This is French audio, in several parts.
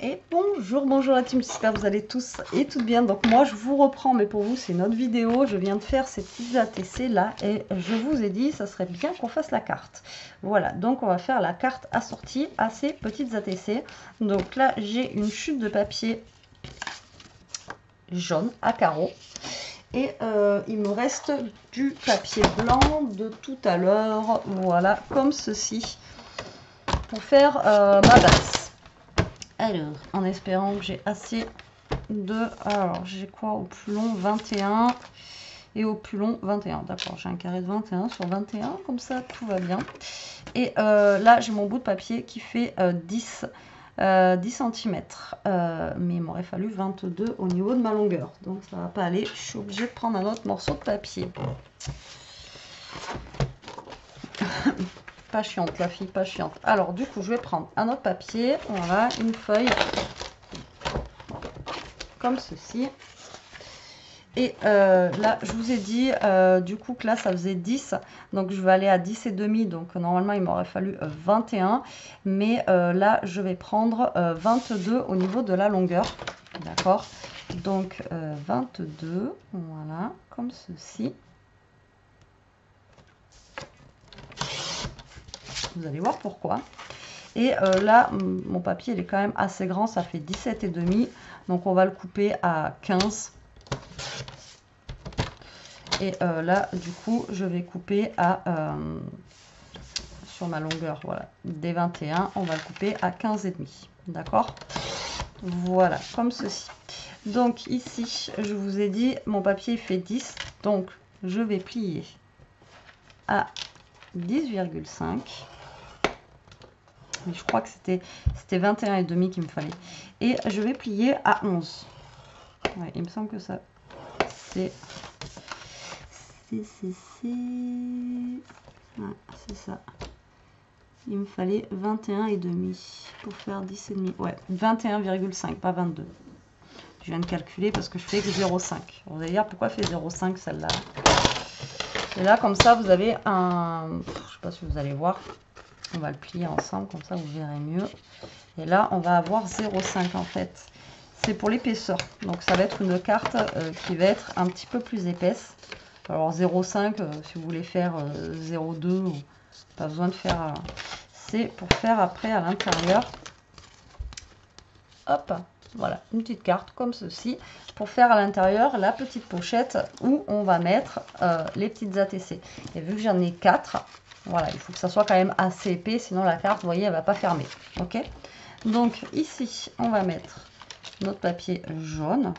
Et bonjour la team, j'espère que vous allez tous et toutes bien. Donc moi je vous reprends, mais pour vous c'est une autre vidéo. Je viens de faire ces petites ATC là et je vous ai dit ça serait bien qu'on fasse la carte. Voilà, donc on va faire la carte assortie à ces petites ATC. Donc là j'ai une chute de papier jaune à carreaux. Et il me reste du papier blanc de tout à l'heure, voilà, comme ceci, pour faire ma base. Alors, en espérant que j'ai assez de... Alors, j'ai quoi au plus long 21 et au plus long 21. D'accord, j'ai un carré de 21 sur 21, comme ça, tout va bien. Et là, j'ai mon bout de papier qui fait 10 cm. Mais il m'aurait fallu 22 au niveau de ma longueur. Donc, ça va pas aller. Je suis obligée de prendre un autre morceau de papier. Pas chiante la fille, pas chiante. Alors du coup je vais prendre un autre papier, voilà, une feuille comme ceci. Et là je vous ai dit du coup que là ça faisait 10, donc je vais aller à 10 et demi, donc normalement il m'aurait fallu 21, mais là je vais prendre 22 au niveau de la longueur, d'accord, donc 22, voilà, comme ceci. Vous allez voir pourquoi. Et là, mon papier, il est quand même assez grand, ça fait 17 et demi. Donc, on va le couper à 15. Et là, du coup, je vais couper à, sur ma longueur, voilà, des 21, on va le couper à 15 et demi. D'accord? Voilà, comme ceci. Donc, ici, je vous ai dit, mon papier fait 10. Donc, je vais plier à 10,5. Mais je crois que c'était 21 et demi qu'il me fallait. Et je vais plier à 11. Ouais, il me semble que ça c'est ça. Il me fallait 21 et demi pour faire 10 et demi. Ouais, 21,5, pas 22. Je viens de calculer parce que je fais que 0,5. Vous allez dire pourquoi je fais 0,5 celle-là. Et là, comme ça, vous avez un... Je sais pas si vous allez voir. On va le plier ensemble, comme ça vous verrez mieux. Et là, on va avoir 0,5 en fait. C'est pour l'épaisseur. Donc, ça va être une carte qui va être un petit peu plus épaisse. Alors, 0,5, si vous voulez faire 0,2, pas besoin de faire... c'est pour faire après à l'intérieur. Hop, voilà, une petite carte comme ceci. Pour faire à l'intérieur la petite pochette où on va mettre les petites ATC. Et vu que j'en ai 4... Voilà, il faut que ça soit quand même assez épais, sinon la carte, vous voyez, elle va pas fermer. Ok? Donc ici, on va mettre notre papier jaune.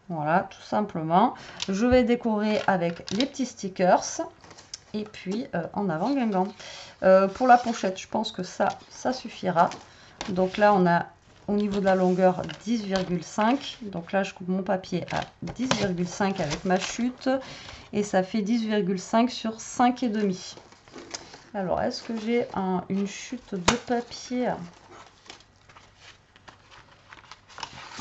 Voilà, tout simplement. Je vais décorer avec les petits stickers. Et puis, en avant Guingamp. Pour la pochette, je pense que ça suffira. Donc là, on a au niveau de la longueur 10,5. Donc là, je coupe mon papier à 10,5 avec ma chute. Et ça fait 10,5 sur 5,5. Alors, est-ce que j'ai une chute de papier?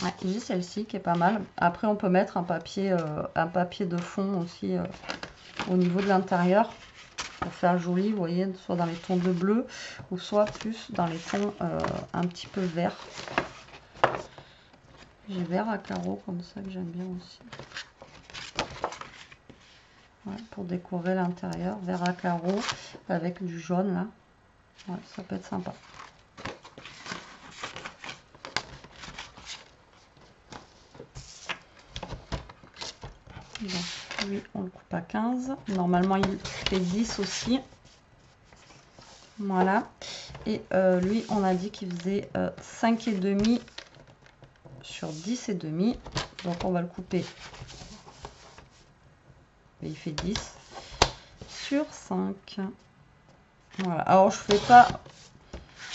Ouais, j'ai celle-ci qui est pas mal. Après, on peut mettre un papier de fond aussi au niveau de l'intérieur pour faire joli, vous voyez, soit dans les tons de bleu ou soit plus dans les tons un petit peu vert. J'ai vert à carreaux comme ça que j'aime bien aussi. Ouais, pour décorer l'intérieur, vert à carreaux avec du jaune là. Ouais, ça peut être sympa. Donc, lui, on le coupe à 15. Normalement, il fait 10 aussi. Voilà. Et lui, on a dit qu'il faisait 5,5 sur 10,5. Donc, on va le couper. Et il fait 10 sur 5. Voilà. Alors, je fais pas...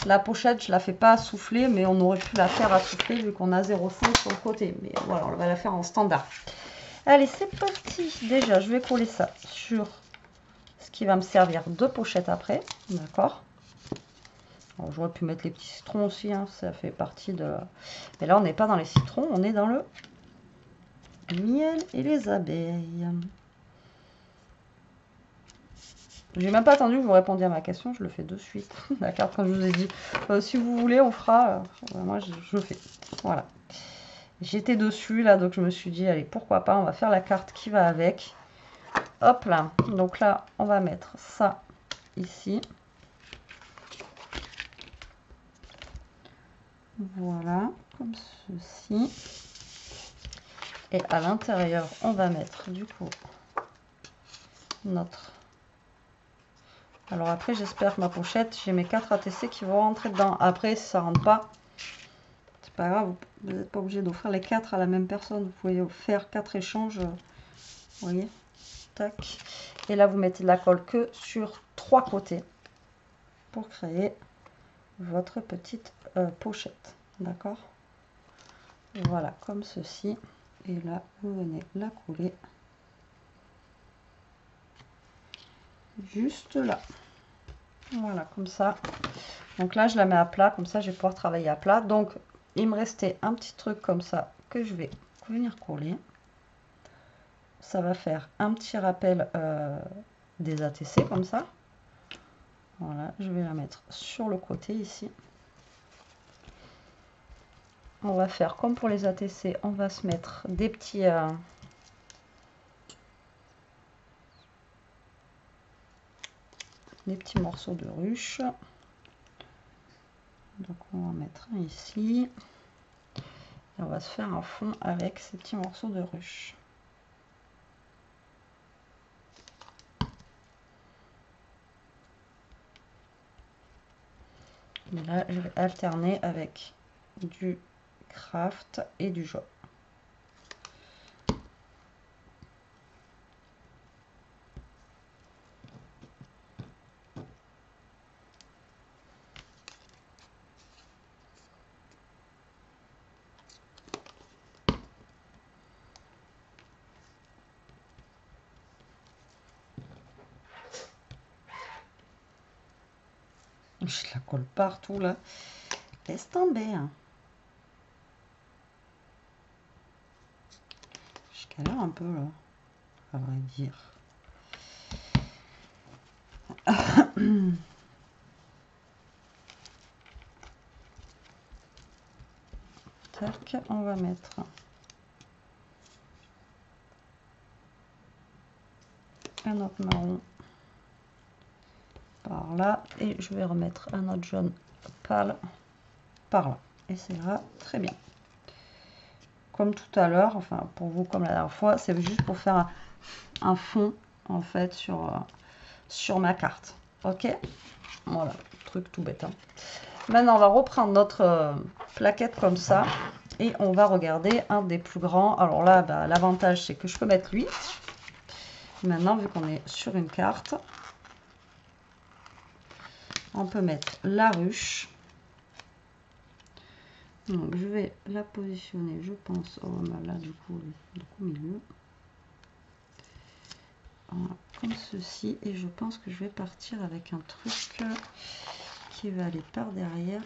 La pochette, je la fais pas à souffler, mais on aurait pu la faire à souffler vu qu'on a 0,5 sur le côté. Mais voilà, on va la faire en standard. Allez, c'est parti. Déjà, je vais coller ça sur ce qui va me servir de pochette après. D'accord. J'aurais pu mettre les petits citrons aussi, hein, ça fait partie de... Mais là, on n'est pas dans les citrons, on est dans le miel et les abeilles. J'ai même pas attendu que vous répondiez à ma question, je le fais de suite. La carte, quand je vous ai dit, si vous voulez, on fera. Moi, je fais. Voilà. J'étais dessus là, donc je me suis dit, allez, pourquoi pas, on va faire la carte qui va avec. Hop là. Donc là, on va mettre ça ici. Voilà, comme ceci. Et à l'intérieur, on va mettre du coup notre... Alors après, j'espère que ma pochette, j'ai mes 4 ATC qui vont rentrer dedans. Après, si ça rentre pas, c'est pas grave, vous n'êtes pas obligé d'offrir les 4 à la même personne. Vous pouvez faire 4 échanges, vous voyez, tac. Et là, vous mettez de la colle que sur 3 côtés pour créer votre petite pochette, d'accord? Voilà, comme ceci. Et là, vous venez la coller juste là. Voilà, comme ça. Donc là, je la mets à plat, comme ça, je vais pouvoir travailler à plat. Donc, il me restait un petit truc comme ça que je vais venir coller. Ça va faire un petit rappel des ATC, comme ça. Voilà, je vais la mettre sur le côté ici. On va faire comme pour les ATC, on va se mettre des petits... des petits morceaux de ruche. Donc on va en mettre un ici. Et on va se faire un fond avec ces petits morceaux de ruche. Et là, je vais alterner avec du craft et du jaune. Je la colle partout là. Laisse tomber. Hein. Je galère un peu là, à vrai dire. Tac, on va mettre un autre marron par là et je vais remettre un autre jaune pâle par là. Et c'est là, très bien. Comme tout à l'heure, enfin pour vous comme la dernière fois, c'est juste pour faire un fond en fait sur ma carte. Ok, voilà, truc tout bête. Hein. Maintenant, on va reprendre notre plaquette comme ça et on va regarder un des plus grands. Alors là, bah, l'avantage, c'est que je peux mettre lui. Maintenant, vu qu'on est sur une carte, on peut mettre la ruche. Donc, je vais la positionner, je pense, là, du coup, au milieu. Voilà, comme ceci. Et je pense que je vais partir avec un truc qui va aller par derrière.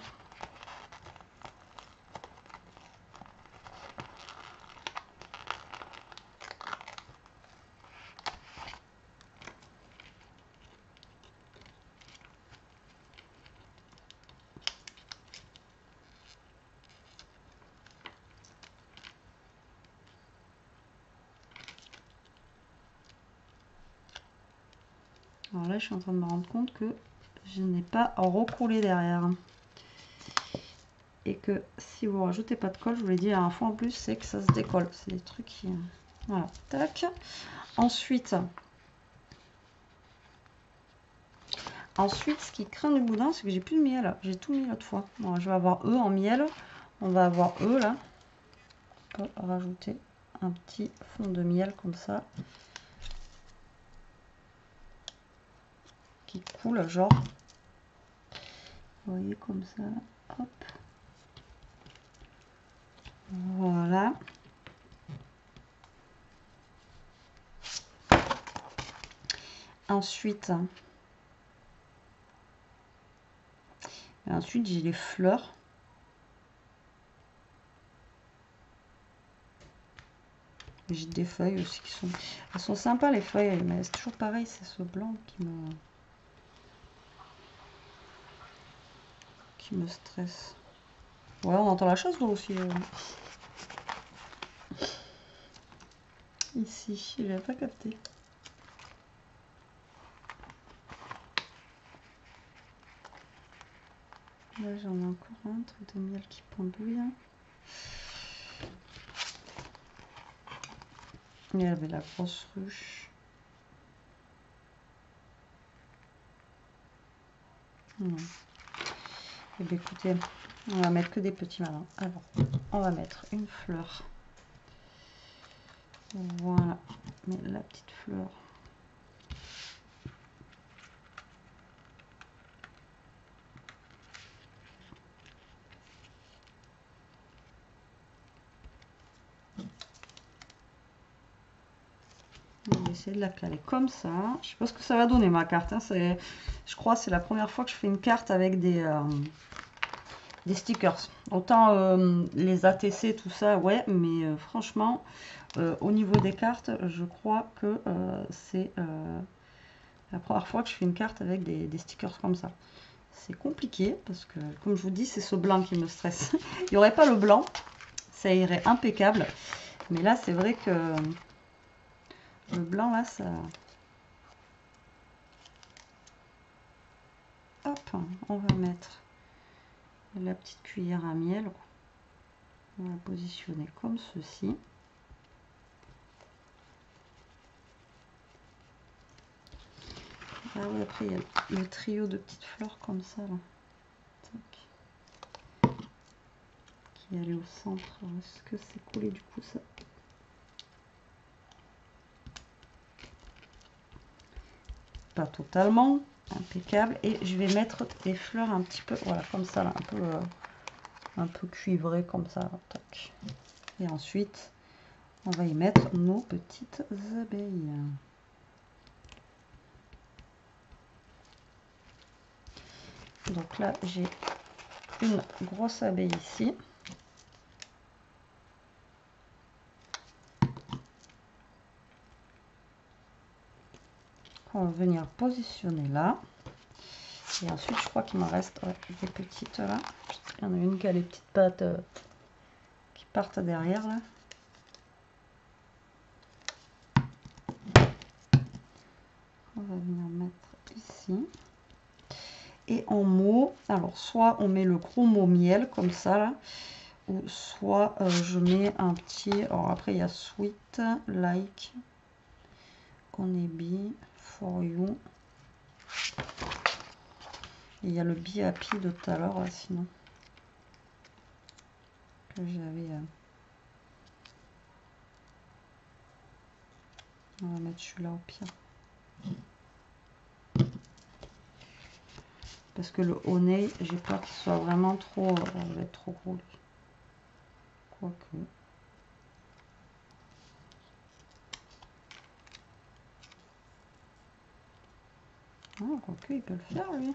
Alors là, je suis en train de me rendre compte que je n'ai pas recollé derrière. Et que si vous rajoutez pas de colle, je vous l'ai dit à un fond en plus, c'est que ça se décolle. C'est des trucs qui... Voilà, tac. Ensuite, ce qui craint du boudin, c'est que j'ai plus de miel. J'ai tout mis l'autre fois. Bon, je vais avoir en miel. On va avoir là. On peut rajouter un petit fond de miel comme ça. Qui coule, genre. Vous voyez, comme ça. Hop. Voilà. Ensuite, j'ai les fleurs. J'ai des feuilles aussi qui sont... Elles sont sympas les feuilles, mais c'est toujours pareil, c'est ce blanc qui me... qui me stresse. Ouais, on entend la chasse là aussi. Ici, j'avais pas capté. Là, j'en ai encore un truc de miel qui pendouille. Il y avait la grosse ruche. Non. Eh bien, écoutez, on va mettre que des petits malins. Alors, on va mettre une fleur. Voilà, mais la petite fleur. On va essayer de la caler comme ça. Je sais pas ce que ça va donner ma carte. Hein. Je crois que c'est la première fois que je fais une carte avec des stickers. Autant les ATC, tout ça, ouais, mais franchement, au niveau des cartes, je crois que c'est la première fois que je fais une carte avec des stickers comme ça. C'est compliqué parce que, comme je vous dis, c'est ce blanc qui me stresse. Il n'y aurait pas le blanc, ça irait impeccable. Mais là, c'est vrai que le blanc, là, ça... Hop, on va mettre la petite cuillère à miel. On va positionner comme ceci. Ah oui, après, il y a le trio de petites fleurs comme ça, là. Tac. Qui allait au centre. Est-ce que c'est collé du coup, ça? Pas totalement. Impeccable. Et je vais mettre des fleurs un petit peu, voilà, comme ça, là, un peu cuivrées, comme ça. Là, tac. Et ensuite, on va y mettre nos petites abeilles. Donc là, j'ai une grosse abeille ici. On va venir positionner là. Et ensuite, je crois qu'il m'en reste des petites là. Il y en a une qui a les petites pattes qui partent derrière là. On va venir mettre ici. Et en mot, alors soit on met le gros mot miel comme ça là, ou soit je mets un petit, alors après il y a sweet, like, honeybee, for you. Et il y a le be happy de tout à l'heure là, sinon. Que j'avais. On va mettre celui-là au pire. Parce que le honey, j'ai peur qu'il soit vraiment trop... il va être trop gros. Quoique... Ah, quoique, il peut le faire, lui.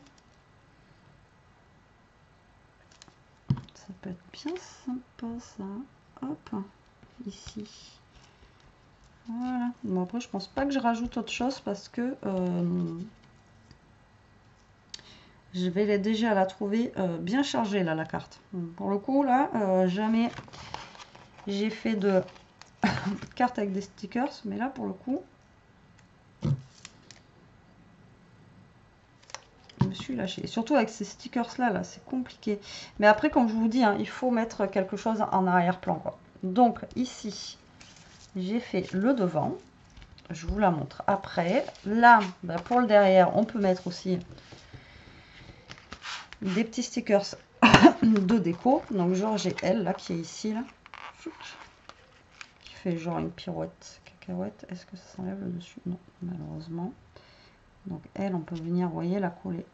Ça peut être bien sympa, ça. Hop, ici. Voilà. Bon, après, je pense pas que je rajoute autre chose parce que... je vais déjà la trouver bien chargée, là, la carte. Pour le coup, là, jamais j'ai fait de carte avec des stickers. Mais là, pour le coup... je me suis lâchée. Et surtout avec ces stickers là, c'est compliqué. Mais après, comme je vous dis, hein, il faut mettre quelque chose en arrière-plan, quoi. Donc ici, j'ai fait le devant. Je vous la montre après. Là, ben, pour le derrière, on peut mettre aussi des petits stickers de déco. Donc genre j'ai elle là qui est ici là, qui fait genre une pirouette cacahuète. Est-ce que ça s'enlève le dessus? Non, malheureusement. Donc elle, on peut venir, vous voyez, la coller.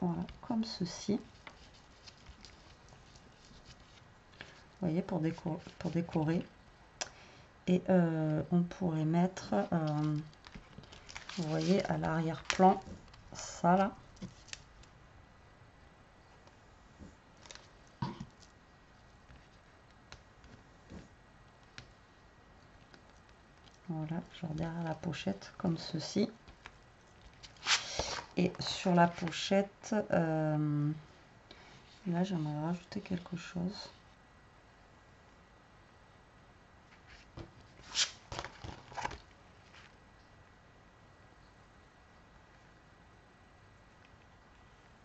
Voilà, comme ceci. Vous voyez, pour décorer. Et on pourrait mettre, vous voyez, à l'arrière-plan, ça là. Voilà, genre derrière la pochette, comme ceci. Et sur la pochette, Là, j'aimerais rajouter quelque chose.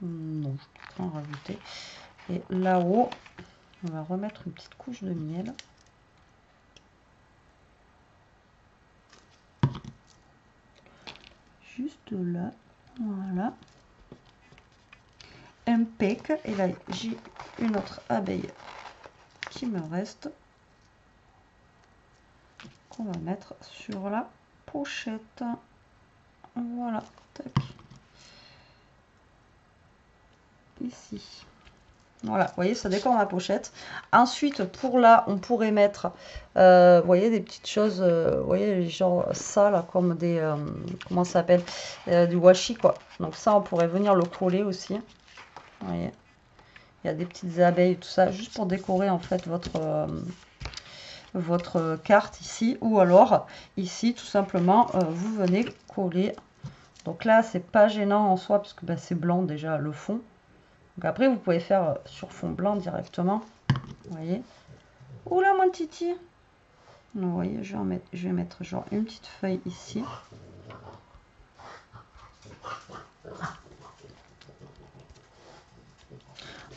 Non, je vais en rajouter. Et là-haut, on va remettre une petite couche de miel. Juste là, voilà. Impec. Et là, j'ai une autre abeille qui me reste, qu'on va mettre sur la pochette. Voilà, tac. Ici. Voilà, vous voyez, ça décore ma pochette. Ensuite, pour là, on pourrait mettre, vous voyez, des petites choses, vous voyez, genre ça, là, comme des, comment ça s'appelle, du washi, quoi. Donc ça, on pourrait venir le coller aussi. Vous voyez, il y a des petites abeilles, tout ça, juste pour décorer, en fait, votre carte ici. Ou alors, ici, tout simplement, vous venez coller. Donc là, c'est pas gênant en soi, parce que bah, c'est blanc, déjà, le fond. Donc après, vous pouvez faire sur fond blanc directement. Vous voyez. Oula, mon titi. Vous voyez, je vais mettre genre une petite feuille ici.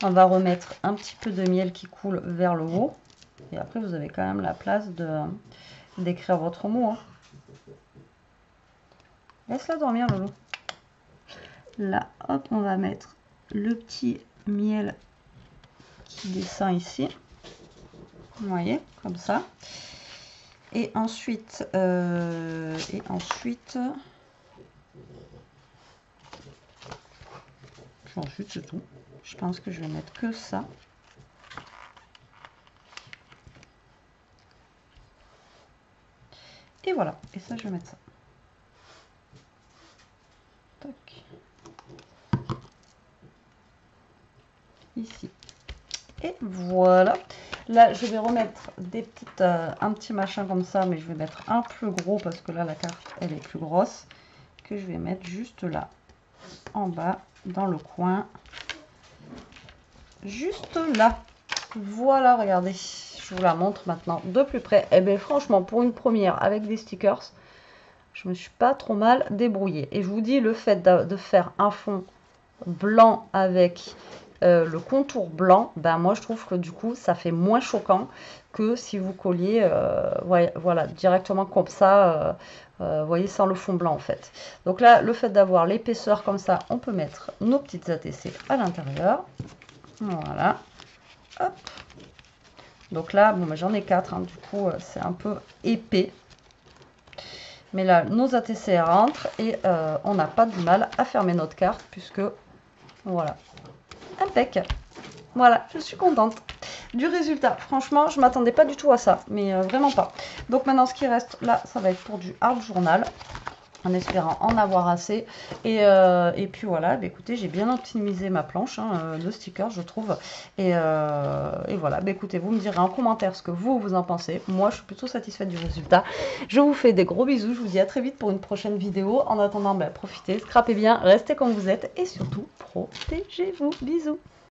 On va remettre un petit peu de miel qui coule vers le haut. Et après, vous avez quand même la place d'écrire votre mot. Hein. Laisse-la dormir, Lolo. Là, hop, on va mettre le petit miel qui descend ici. Vous voyez, comme ça. Et ensuite, ensuite c'est tout. Je pense que je vais mettre que ça. Et voilà. Et ça, je vais mettre ça. Tac. Ici. Et voilà. Là, je vais remettre des petites, un petit machin comme ça, mais je vais mettre un plus gros parce que là, la carte, elle est plus grosse. Que je vais mettre juste là, en bas, dans le coin. Juste là. Voilà, regardez. Je vous la montre maintenant de plus près. Et bien, franchement, pour une première avec des stickers, je me suis pas trop mal débrouillée. Et je vous dis, le fait de faire un fond blanc avec le contour blanc, ben moi je trouve que du coup ça fait moins choquant que si vous colliez voilà, directement comme ça, vous voyez, sans le fond blanc en fait. Donc là, le fait d'avoir l'épaisseur comme ça, on peut mettre nos petites ATC à l'intérieur. Voilà. Hop. Donc là, bon, ben, j'en ai 4, hein, du coup c'est un peu épais. Mais là, nos ATC rentrent et on n'a pas du mal à fermer notre carte puisque, voilà, impec. Voilà, je suis contente du résultat. Franchement, je ne m'attendais pas du tout à ça, mais vraiment pas. Donc maintenant, ce qui reste là, ça va être pour du art journal, en espérant en avoir assez. Et puis voilà, bah, écoutez, j'ai bien optimisé ma planche de stickers, je trouve. Et voilà, bah, écoutez, vous me direz en commentaire ce que vous en pensez. Moi, je suis plutôt satisfaite du résultat. Je vous fais des gros bisous, je vous dis à très vite pour une prochaine vidéo. En attendant, bah, profitez, scrapez bien, restez comme vous êtes et surtout, protégez-vous. Bisous.